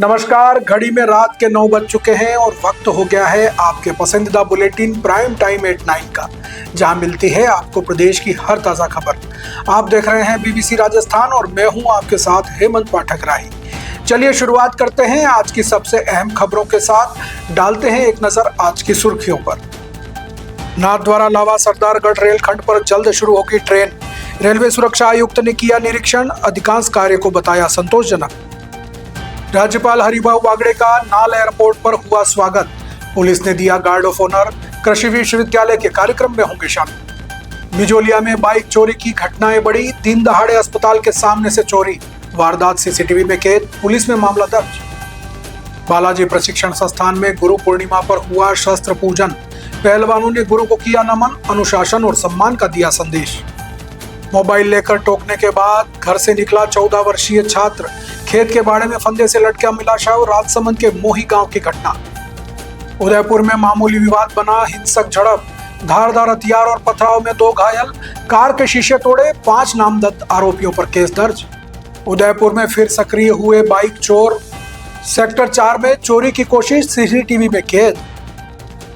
नमस्कार। घड़ी में रात के 9 बज चुके हैं और वक्त हो गया है आपके पसंदीदा बुलेटिन प्राइम टाइम एट 9 का, जहां मिलती है आपको प्रदेश की हर ताजा खबर। आप देख रहे हैं बीबीसी राजस्थान और मैं हूं आपके साथ हेमंत पाठक राही। चलिए शुरुआत करते हैं आज की सबसे अहम खबरों के साथ। डालते हैं एक नजर आज की सुर्खियों पर। नाथद्वारा लावा सरदारगढ़ रेलखंड पर जल्द शुरू होगी ट्रेन। रेलवे सुरक्षा आयुक्त ने किया निरीक्षण, अधिकांश कार्य को बताया संतोषजनक। राज्यपाल हरिभाऊ बागड़े का नाल एयरपोर्ट पर हुआ स्वागत। पुलिस ने दिया गार्ड ऑफ ऑनर। कृषि विश्वविद्यालय के कार्यक्रम में होंगे शामिल। बिजोलिया में बाइक चोरी की घटनाएं बढ़ी। दिन दहाड़े अस्पताल के सामने से चोरी, वारदात सीसीटीवी में कैद, पुलिस में मामला दर्ज। बालाजी प्रशिक्षण संस्थान में गुरु पूर्णिमा पर हुआ शस्त्र पूजन। पहलवानों ने गुरु को किया नमन, अनुशासन और सम्मान का दिया संदेश। मोबाइल लेकर टोकने के बाद घर से निकला 14 वर्षीय छात्र। खेत के बाड़े में फंदे से लटका मिला शव। राजसमंद के मोही गांव की घटना। उदयपुर में मामूली विवाद बना हिंसक झड़प। धारदार हथियार और पथराव में 2 घायल। कार के शीशे तोड़े, 5 नामजद आरोपियों पर केस दर्ज। उदयपुर में फिर सक्रिय हुए बाइक चोर। सेक्टर 4 में चोरी की कोशिश, सीसीटीवी में कैद।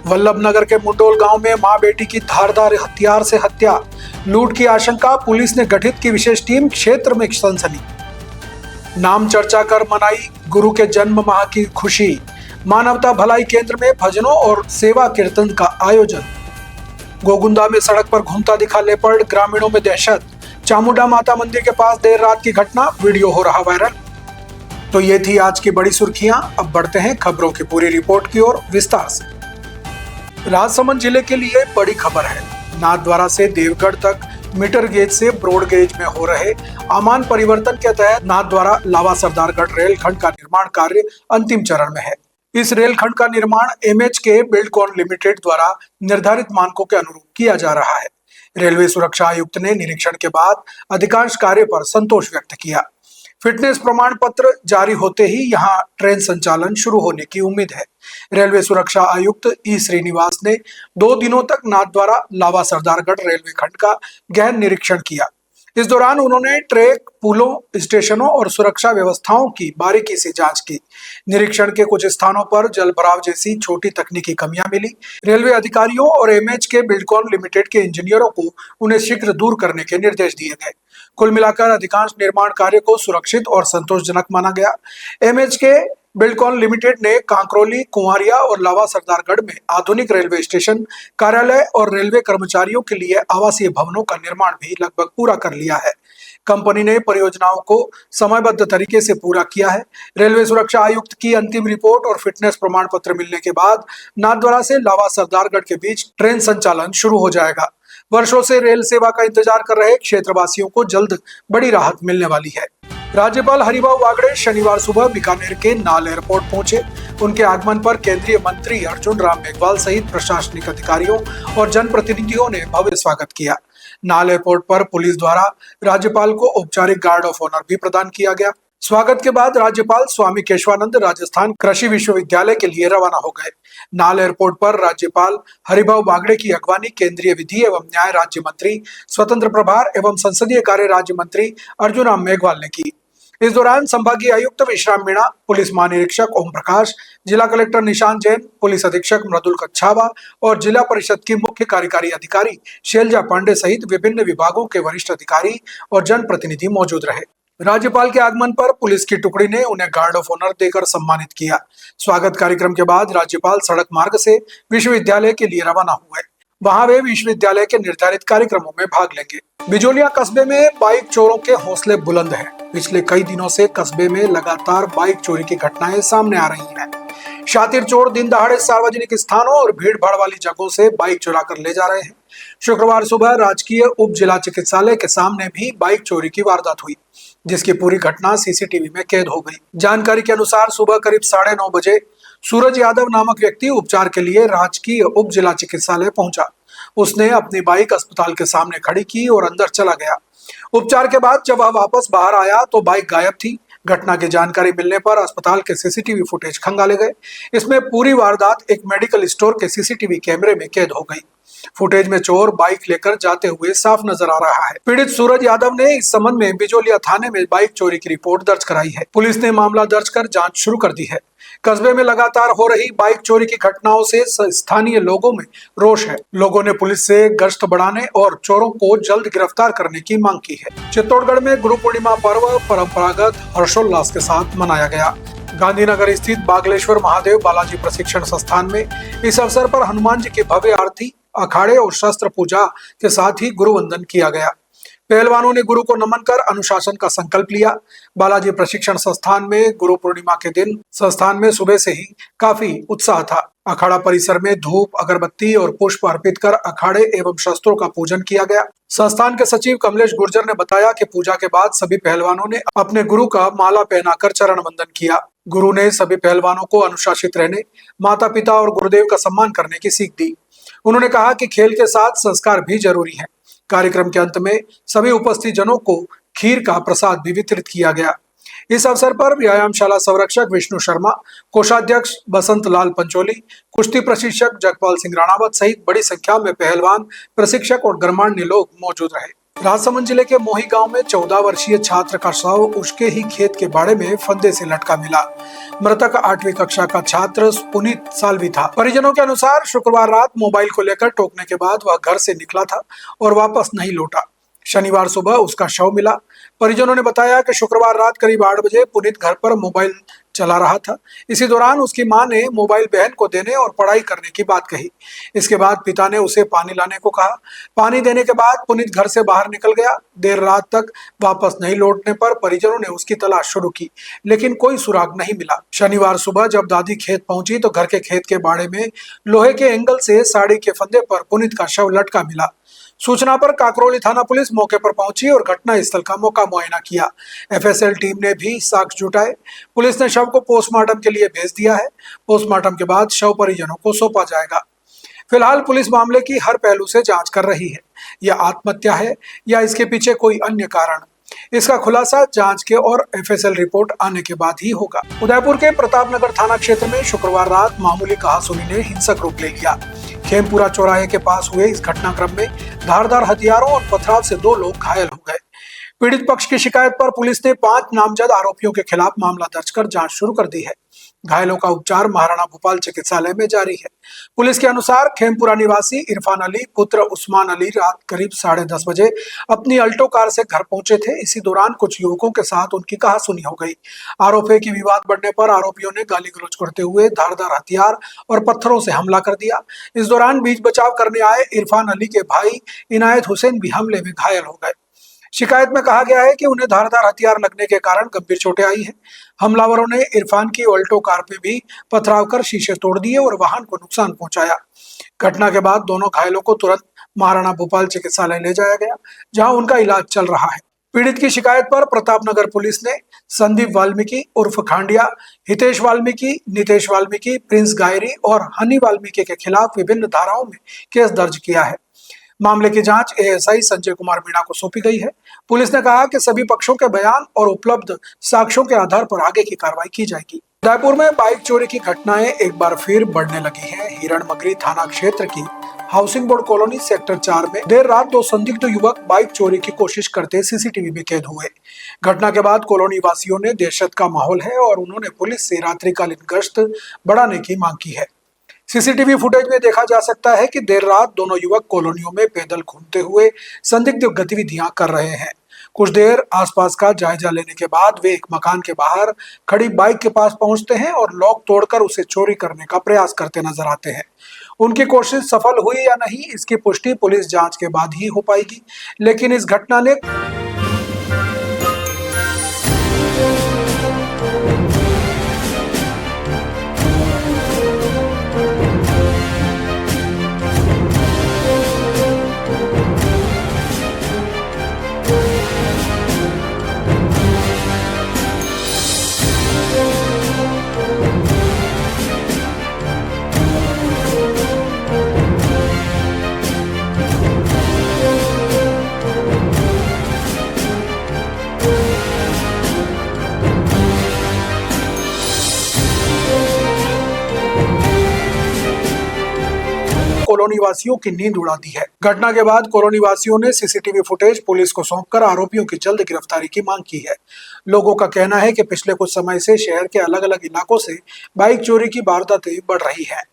वल्लभनगर के मुंडोल गांव में मां बेटी की धारदार हथियार से हत्या। लूट की आशंका, पुलिस ने गठित की विशेष टीम। क्षेत्र में सनसनी। नाम चर्चा कर मनाई गुरु के जन्म माह की खुशी। मानवता भलाई केंद्र में भजनों और सेवा कीर्तन का आयोजन। गोगुंदा में सड़क पर घूमता दिखा लेपर्ड, ग्रामीणों में दहशत। चामुंडा माता मंदिर के पास देर रात की घटना, वीडियो हो रहा वायरल। तो ये थी आज की बड़ी सुर्खियां। अब बढ़ते हैं खबरों की पूरी रिपोर्ट की ओर विस्तार से। राजसमंद जिले के लिए बड़ी खबर है। नाथद्वारा से देवगढ़ तक मीटर गेज से ब्रॉड गेज में हो रहे आमान परिवर्तन के तहत नाथद्वारा लावा सरदारगढ़ रेलखंड का निर्माण कार्य अंतिम चरण में है। इस रेलखंड का निर्माण एमएचके बिल्डकॉन लिमिटेड द्वारा निर्धारित मानकों के अनुरूप किया जा रहा है। रेलवे सुरक्षा आयुक्त ने निरीक्षण के बाद अधिकांश कार्य पर संतोष व्यक्त किया। फिटनेस प्रमाण पत्र जारी होते ही यहां ट्रेन संचालन शुरू होने की उम्मीद है। रेलवे सुरक्षा आयुक्त ई श्रीनिवास ने 2 दिनों तक नाथद्वारा लावा सरदारगढ़ रेलवे खंड का गहन निरीक्षण किया। इस दौरान उन्होंने ट्रैक, पुलों, स्टेशनों और सुरक्षा व्यवस्थाओं की बारीकी से जांच की। निरीक्षण के कुछ स्थानों पर जल भराव जैसी छोटी तकनीकी कमियां मिली। रेलवे अधिकारियों और एमएचके बिल्डकॉन लिमिटेड के इंजीनियरों को उन्हें शीघ्र दूर करने के निर्देश दिए गए। कुल मिलाकर अधिकांश निर्माण कार्य को सुरक्षित और संतोषजनक माना गया। एमएचके बिल्डकॉन लिमिटेड ने कांकरोली, कुंवारिया और लावा सरदारगढ़ में आधुनिक रेलवे स्टेशन, कार्यालय और रेलवे कर्मचारियों के लिए आवासीय भवनों का निर्माण भी लगभग पूरा कर लिया है। कंपनी ने परियोजनाओं को समयबद्ध तरीके से पूरा किया है। रेलवे सुरक्षा आयुक्त की अंतिम रिपोर्ट और फिटनेस प्रमाण पत्र मिलने के बाद नाथद्वारा से लावा सरदारगढ़ के बीच ट्रेन संचालन शुरू हो जाएगा। वर्षों से रेल सेवा का इंतजार कर रहे क्षेत्रवासियों को जल्द बड़ी राहत मिलने वाली है। राज्यपाल हरिभाऊ बागड़े शनिवार सुबह बीकानेर के नाल एयरपोर्ट पहुंचे। उनके आगमन पर केंद्रीय मंत्री अर्जुन राम मेघवाल सहित प्रशासनिक अधिकारियों और जनप्रतिनिधियों ने भव्य स्वागत किया। नाल एयरपोर्ट पर पुलिस द्वारा राज्यपाल को औपचारिक गार्ड ऑफ ऑनर भी प्रदान किया गया। स्वागत के बाद राज्यपाल स्वामी केशवानंद राजस्थान कृषि विश्वविद्यालय के लिए रवाना हो गए। नाल एयरपोर्ट पर राज्यपाल हरिभाऊ बागड़े की अगवानी केंद्रीय विधि एवं न्याय राज्य मंत्री, स्वतंत्र प्रभार एवं संसदीय कार्य राज्य मंत्री अर्जुन राम मेघवाल ने की। इस दौरान संभागीय आयुक्त विश्राम मीणा, पुलिस महानिरीक्षक ओम प्रकाश, जिला कलेक्टर निशांत जैन, पुलिस अधीक्षक मृदुल कच्छावा और जिला परिषद की मुख्य कार्यकारी अधिकारी शैलजा पांडे सहित विभिन्न विभागों के वरिष्ठ अधिकारी और जनप्रतिनिधि मौजूद रहे। राज्यपाल के आगमन पर पुलिस की टुकड़ी ने उन्हें गार्ड ऑफ ऑनर देकर सम्मानित किया। स्वागत कार्यक्रम के बाद राज्यपाल सड़क मार्ग से विश्वविद्यालय के लिए रवाना हुए। वहां वे विश्वविद्यालय के निर्धारित कार्यक्रमों में भाग लेंगे। बिजोलिया कस्बे में बाइक चोरों के हौसले बुलंद हैं। पिछले कई दिनों से कस्बे में लगातार बाइक चोरी की घटनाएं सामने आ रही हैं। शातिर चोर दिन दहाड़े सार्वजनिक स्थानों और भीड़ भाड़ वाली जगहों से बाइक चुरा कर ले जा रहे हैं। शुक्रवार सुबह राजकीय उप जिला चिकित्सालय के सामने भी बाइक चोरी की वारदात हुई, जिसकी पूरी घटना सीसीटीवी में कैद हो गई। जानकारी के अनुसार सुबह करीब 9:30 बजे सूरज यादव नामक व्यक्ति उपचार के लिए राजकीय उप जिला चिकित्सालय पहुंचा। उसने अपनी बाइक अस्पताल के सामने खड़ी की और अंदर चला गया। उपचार के बाद जब वह वापस बाहर आया तो बाइक गायब थी। घटना की जानकारी मिलने पर अस्पताल के सीसीटीवी फुटेज खंगाले गए। इसमें पूरी वारदात एक मेडिकल स्टोर के सीसीटीवी कैमरे में कैद हो गई। फुटेज में चोर बाइक लेकर जाते हुए साफ नजर आ रहा है। पीड़ित सूरज यादव ने इस संबंध में बिजोलिया थाने में बाइक चोरी की रिपोर्ट दर्ज कराई है। पुलिस ने मामला दर्ज कर जांच शुरू कर दी है। कस्बे में लगातार हो रही बाइक चोरी की घटनाओं से स्थानीय लोगों में रोष है। लोगों ने पुलिस से गश्त बढ़ाने और चोरों को जल्द गिरफ्तार करने की मांग की है। चित्तौड़गढ़ में गुरु पूर्णिमा पर्व परंपरागत हर्षोल्लास के साथ मनाया गया। गांधीनगर स्थित बागलेश्वर महादेव बालाजी प्रशिक्षण संस्थान में इस अवसर पर हनुमान जी की भव्य आरती, अखाड़े और शस्त्र पूजा के साथ ही गुरु वंदन किया गया। पहलवानों ने गुरु को नमन कर अनुशासन का संकल्प लिया। बालाजी प्रशिक्षण संस्थान में गुरु पूर्णिमा के दिन संस्थान में सुबह से ही काफी उत्साह था। अखाड़ा परिसर में धूप, अगरबत्ती और पुष्प अर्पित कर अखाड़े एवं शस्त्रों का पूजन किया गया। संस्थान के सचिव कमलेश गुर्जर ने बताया कि पूजा के बाद सभी पहलवानों ने अपने गुरु का माला पहनाकर चरण वंदन किया। गुरु ने सभी पहलवानों को अनुशासित रहने, माता पिता और गुरुदेव का सम्मान करने की सीख दी। उन्होंने कहा कि खेल के साथ संस्कार भी जरूरी है। कार्यक्रम के अंत में सभी उपस्थित जनों को खीर का प्रसाद भी वितरित किया गया। इस अवसर पर व्यायामशाला संरक्षक विष्णु शर्मा, कोषाध्यक्ष बसंत लाल पंचोली, कुश्ती प्रशिक्षक जगपाल सिंह राणावत सहित बड़ी संख्या में पहलवान, प्रशिक्षक और गणमान्य लोग मौजूद रहे। राजसमंद जिले के मोही गांव में 14 वर्षीय छात्र का शव उसके ही खेत के बाड़े में फंदे से लटका मिला। मृतक 8वीं कक्षा का छात्र पुनीत साल्वी था। परिजनों के अनुसार शुक्रवार रात मोबाइल को लेकर टोकने के बाद वह घर से निकला था और वापस नहीं लौटा। शनिवार सुबह उसका शव मिला। परिजनों ने बताया कि शुक्रवार रात करीब 8 बजे पुनीत घर पर मोबाइल चला रहा था। इसी दौरान उसकी मां ने मोबाइल बहन को देने और पढ़ाई करने की बात कही। इसके बाद पिता ने उसे पानी लाने को कहा। पानी देने के बाद पुनीत घर से बाहर निकल गया। देर रात तक वापस नहीं लौटने पर परिजनों ने उसकी तलाश शुरू की, लेकिन कोई सुराग नहीं मिला। शनिवार सुबह जब दादी खेत पहुंची तो घर के खेत के बाड़े में लोहे के एंगल से साड़ी के फंदे पर पुनीत का शव लटका मिला। सूचना पर काकरोली थाना पुलिस मौके पर पहुंची और घटना स्थल का मौका मुआयना किया। एफएसएल टीम ने भी साक्ष्य जुटाए। पुलिस ने शव को पोस्टमार्टम के लिए भेज दिया है। पोस्टमार्टम के बाद शव परिजनों को सौंपा जाएगा। फिलहाल पुलिस मामले की हर पहलू से जांच कर रही है। यह आत्महत्या है या इसके पीछे कोई अन्य कारण, इसका खुलासा जांच के और एफएसएल रिपोर्ट आने के बाद ही होगा। उदयपुर के प्रतापनगर थाना क्षेत्र में शुक्रवार रात मामूली कहासुनी ने हिंसक रूप ले लिया। खेमपुरा चौराहे के पास हुए इस घटनाक्रम में धारदार हथियारों और पथराव से 2 लोग घायल हो गए। पीड़ित पक्ष की शिकायत पर पुलिस ने 5 नामजद आरोपियों के खिलाफ मामला दर्ज कर जांच शुरू कर दी है। घायलों का उपचार महाराणा भोपाल चिकित्सालय में जारी है। पुलिस के अनुसार खेमपुरा निवासी इरफान अली पुत्र उस्मान अली रात करीब 10:30 बजे अपनी अल्टो कार से घर पहुंचे थे। इसी दौरान कुछ युवकों के साथ उनकी कहासुनी हो गई। आरोप है कि विवाद बढ़ने पर आरोपियों ने गाली गलौज करते हुए धारदार हथियार और पत्थरों से हमला कर दिया। इस दौरान बीच बचाव करने आए इरफान अली के भाई इनायत हुसैन भी हमले में घायल हो गए। शिकायत में कहा गया है कि उन्हें धारदार हथियार लगने के कारण गंभीर चोटें आई हैं। हमलावरों ने इरफान की ऑल्टो कार पे भी पथराव कर शीशे तोड़ दिए और वाहन को नुकसान पहुंचाया। घटना के बाद दोनों घायलों को तुरंत महाराणा भोपाल चिकित्सालय ले जाया गया, जहां उनका इलाज चल रहा है। पीड़ित की शिकायत पर प्रतापनगर पुलिस ने संदीप वाल्मीकि उर्फ खांडिया, हितेश वाल्मीकि, नितेश वाल्मीकि, प्रिंस गायरी और हनी वाल्मीकि के खिलाफ विभिन्न धाराओं में केस दर्ज किया है। मामले की जांच एएसआई संजय कुमार मीणा को सौंपी गई है। पुलिस ने कहा कि सभी पक्षों के बयान और उपलब्ध साक्ष्यों के आधार पर आगे की कार्रवाई की जाएगी। उदयपुर में बाइक चोरी की घटनाएं एक बार फिर बढ़ने लगी हैं। हिरणमगरी थाना क्षेत्र की हाउसिंग बोर्ड कॉलोनी सेक्टर 4 में देर रात 2 संदिग्ध युवक बाइक चोरी की कोशिश करते सीसीटीवी में कैद हुए। घटना के बाद कॉलोनी वासियों ने दहशत का माहौल है और उन्होंने पुलिस से रात्रिकालीन गश्त बढ़ाने की मांग की है। सीसीटीवी फुटेज में देखा जा सकता है कि देर रात दोनों युवक कॉलोनियों में पैदल घूमते हुए संदिग्ध गतिविधियां कर रहे हैं। कुछ देर आसपास का जायजा लेने के बाद वे एक मकान के बाहर खड़ी बाइक के पास पहुंचते हैं और लॉक तोड़कर उसे चोरी करने का प्रयास करते नजर आते हैं। उनकी कोशिश सफल हुई या नहीं, इसकी पुष्टि पुलिस जांच के बाद ही हो पाएगी, लेकिन इस घटना ने कॉलोनी वासियों की नींद उड़ा दी है। घटना के बाद कॉलोनी वासियों ने सीसीटीवी फुटेज पुलिस को सौंपकर आरोपियों की जल्द गिरफ्तारी की मांग की है। लोगों का कहना है कि पिछले कुछ समय से शहर के अलग अलग इलाकों से बाइक चोरी की वारदातें बढ़ रही है,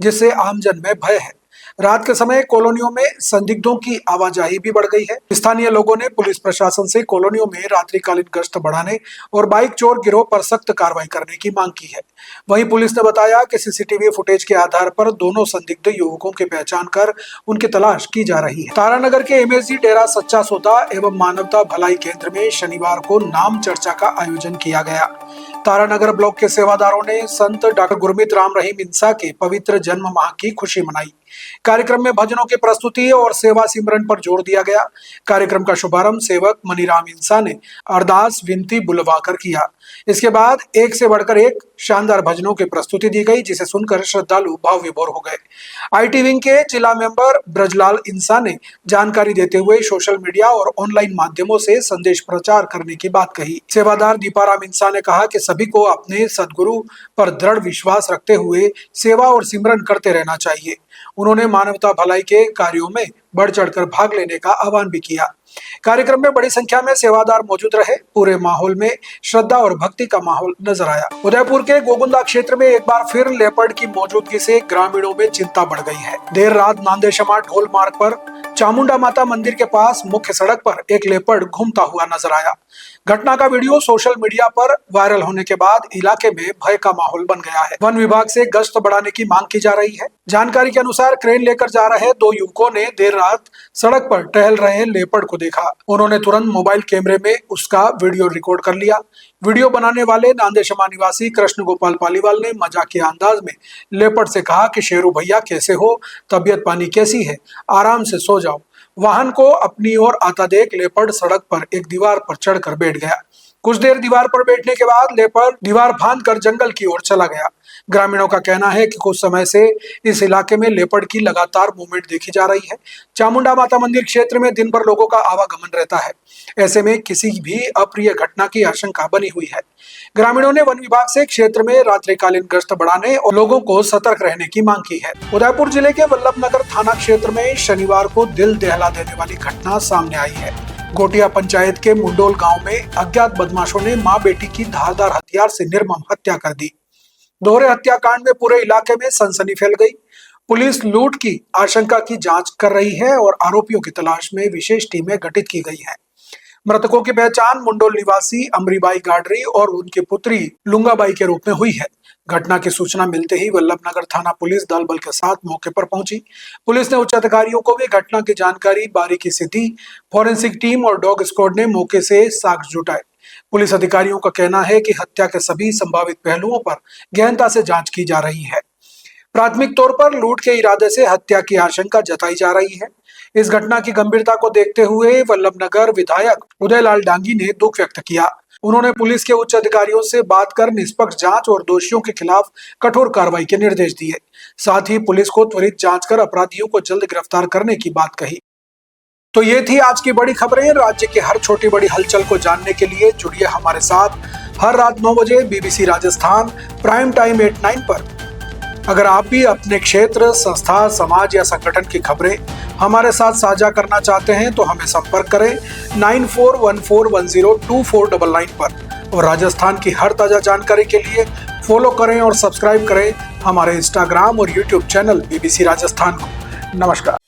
जिससे आमजन में भय है। रात के समय कॉलोनियों में संदिग्धों की आवाजाही भी बढ़ गई है। स्थानीय लोगों ने पुलिस प्रशासन से कॉलोनियों में रात्रिकालीन गश्त बढ़ाने और बाइक चोर गिरोह पर सख्त कार्रवाई करने की मांग की है। वहीं पुलिस ने बताया कि सीसीटीवी फुटेज के आधार पर दोनों संदिग्ध युवकों की पहचान कर उनकी तलाश की जा रही है। तारानगर के एमएसजी डेरा सच्चा सौदा एवं मानवता भलाई केंद्र में शनिवार को नाम चर्चा का आयोजन किया गया। तारानगर ब्लॉक के सेवादारों ने संत डॉक्टर गुरमीत राम रहीम इंसा के पवित्र जन्म माह की खुशी मनाई। कार्यक्रम में भजनों की प्रस्तुति और सेवा सिमरन पर जोर दिया गया। कार्यक्रम का शुभारंभ सेवक मनीराम इंसा ने अरदास विनती बुलवाकर किया। इसके बाद एक से बढ़कर एक शानदार भजनों की प्रस्तुति दी गई, जिसे सुनकर श्रद्धालु भाव विभोर हो गए। आईटी विंग के जिला मेंबर ब्रजलाल इंसा ने जानकारी देते हुए सोशल मीडिया और ऑनलाइन माध्यमों से संदेश प्रचार करने की बात कही। सेवादार दीपाराम इंसा ने कहा कि सभी को अपने सदगुरु पर दृढ़ विश्वास रखते हुए सेवा और सिमरन करते रहना चाहिए। उन्होंने मानवता भलाई के कार्यों में बढ़ चढ़कर भाग लेने का आह्वान भी किया। कार्यक्रम में बड़ी संख्या में सेवादार मौजूद रहे। पूरे माहौल में श्रद्धा और भक्ति का माहौल नजर आया। उदयपुर के गोगुंदा क्षेत्र में एक बार फिर लेपर्ड की मौजूदगी से ग्रामीणों में चिंता बढ़ गई है। देर रात नांदेशमा ढोल मार्ग पर चामुंडा माता मंदिर के पास मुख्य सड़क पर एक लेपर्ड घूमता हुआ नजर आया। घटना का वीडियो सोशल मीडिया पर वायरल होने के बाद इलाके में भय का माहौल बन गया है। वन विभाग से गश्त बढ़ाने की मांग की जा रही है। जानकारी के अनुसार क्रेन लेकर जा रहे दो युवकों ने देर रात सड़क पर टहल रहे लेपर्ड को देखा। उन्होंने तुरंत मोबाइल कैमरे में उसका वीडियो रिकॉर्ड कर लिया। वीडियो बनाने वाले नांदेशमा निवासी कृष्ण गोपाल पालीवाल ने मजाकिया अंदाज में लेपर्ड से कहा कि शेरू भैया कैसे हो, तबीयत पानी कैसी है, आराम से सो जाओ। वाहन को अपनी ओर आता देख लेपर्ड सड़क पर एक दीवार पर चढ़कर बैठ गया। कुछ देर दीवार पर बैठने के बाद लेपर्ड दीवार फांदकर जंगल की ओर चला गया। ग्रामीणों का कहना है कि कुछ समय से इस इलाके में लेपर्ड की लगातार मूवमेंट देखी जा रही है। चामुंडा माता मंदिर क्षेत्र में दिन भर लोगों का आवागमन रहता है। ऐसे में किसी भी अप्रिय घटना की आशंका बनी हुई है। ग्रामीणों ने वन विभाग से क्षेत्र में रात्रिकालीन गश्त बढ़ाने और लोगों को सतर्क रहने की मांग की है। उदयपुर जिले के वल्लभनगर थाना क्षेत्र में शनिवार को दिल दहला देने वाली घटना सामने आई है। गोटिया पंचायत के मुंडोल गांव में अज्ञात बदमाशों ने मां बेटी की धारदार हथियार से निर्मम हत्या कर दी। दोहरे हत्याकांड में पूरे इलाके में सनसनी फैल गई। पुलिस लूट की आशंका की जांच कर रही है और आरोपियों की तलाश में विशेष टीमें गठित की गई हैं। मृतकों की पहचान मुंडोल निवासी अमरीबाई गाडरी और उनकी पुत्री लुंगाबाई के रूप में हुई है। घटना की सूचना मिलते ही वल्लभनगर थाना पुलिस दल बल के साथ मौके पर पहुंची। पुलिस ने उच्च अधिकारियों को भी घटना की जानकारी बारीकी से दी। फॉरेंसिक टीम और डॉग स्क्वाड ने मौके से साक्ष्य जुटाए। पुलिस अधिकारियों का कहना है कि हत्या के सभी संभावित पहलुओं पर गहनता से जांच की जा रही है। प्राथमिक तौर पर लूट के इरादे से हत्या की आशंका जताई जा रही है। इस घटना की गंभीरता को देखते हुए वल्लभनगर विधायक उदयलाल डांगी ने दुख व्यक्त किया। उन्होंने पुलिस के उच्च अधिकारियों से बात कर निष्पक्ष जांच और दोषियों के खिलाफ कठोर कार्रवाई के निर्देश दिए। साथ ही पुलिस को त्वरित जांच कर अपराधियों को जल्द गिरफ्तार करने की बात कही। तो ये थी आज की बड़ी खबरें। राज्य की हर छोटी बड़ी हलचल को जानने के लिए जुड़िए हमारे साथ हर रात 9 बजे BBC राजस्थान प्राइम टाइम 8/9 पर। अगर आप भी अपने क्षेत्र, संस्था, समाज या संगठन की खबरें हमारे साथ साझा करना चाहते हैं तो हमें संपर्क करें 9414102499 पर। और राजस्थान की हर ताजा जानकारी के लिए फॉलो करें और सब्सक्राइब करें हमारे इंस्टाग्राम और यूट्यूब चैनल BBC राजस्थान को। नमस्कार।